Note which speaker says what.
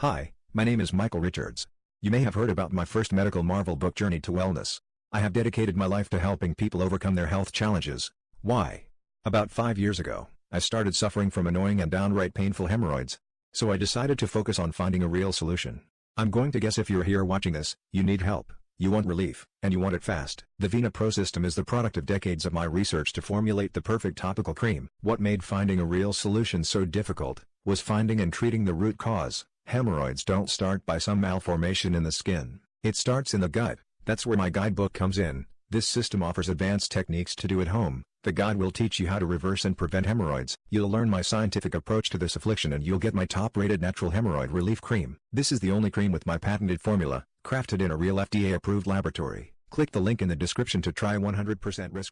Speaker 1: Hi, my name is Michael Richards. You may have heard about my first medical marvel book, Journey to Wellness. I have dedicated my life to helping people overcome their health challenges. Why? About 5 years ago, I started suffering from annoying and downright painful hemorrhoids. So I decided to focus on finding a real solution. I'm going to guess if you're here watching this, you need help, you want relief, and you want it fast. The Vena Pro system is the product of decades of my research to formulate the perfect topical cream. What made finding a real solution so difficult was finding and treating the root cause. Hemorrhoids don't start by some malformation in the skin. It starts in the gut. That's where my guidebook comes in. This system offers advanced techniques to do at home. The guide will teach you how to reverse and prevent hemorrhoids. You'll learn my scientific approach to this affliction and you'll get my top-rated natural hemorrhoid relief cream. This is the only cream with my patented formula, crafted in a real FDA-approved laboratory. Click the link in the description to try 100% risk-free.